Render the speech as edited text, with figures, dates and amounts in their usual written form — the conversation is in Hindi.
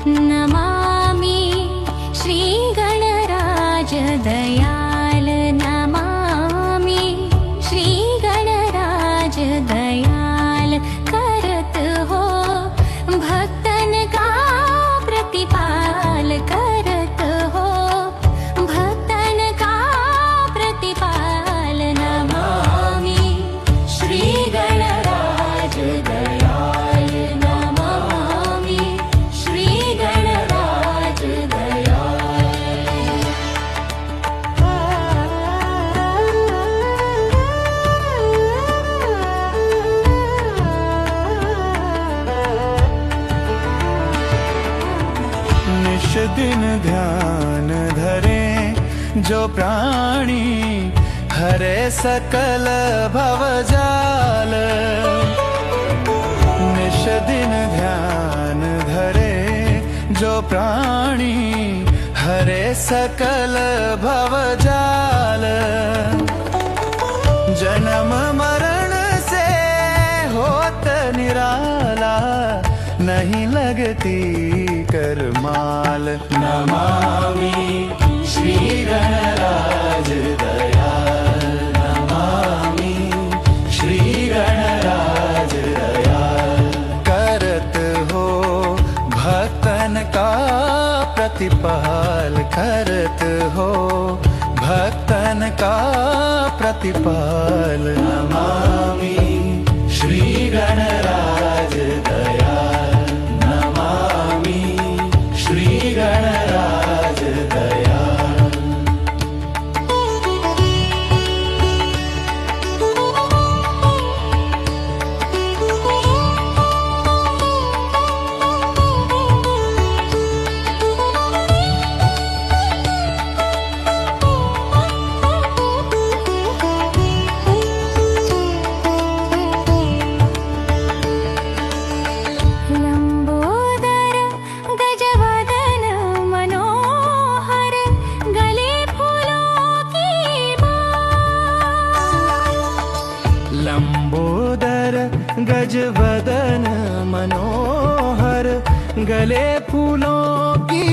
नमामि श्रीगणराज दयाल नमामि श्रीगणराज दयाल करत हो भक्तन का प्रतिपाल करत हो भक्तन का प्रतिपाल नमामि श्रीगणराज दयाल नमामि श्रीगणराज निश दिन ध्यान धरे जो प्राणी हरे सकल भवजाल। निश दिन ध्यान धरे जो प्राणी हरे सकल भवजाल। जन्म मरण से होत निराला नहीं लगती करमाल। नमामि श्रीगणराज दयाल नमामि श्रीगणराज दयाल करत हो भक्तन का प्रतिपाल करत हो भक्तन का प्रतिपाल। नमामि श्रीगणराज दयाल नमामि श्रीगणराज दयाल। लंबोदर गजवदन मनोहर गले फूलों की माल। लंबोदर गजवदन मनोहर गले फूलों की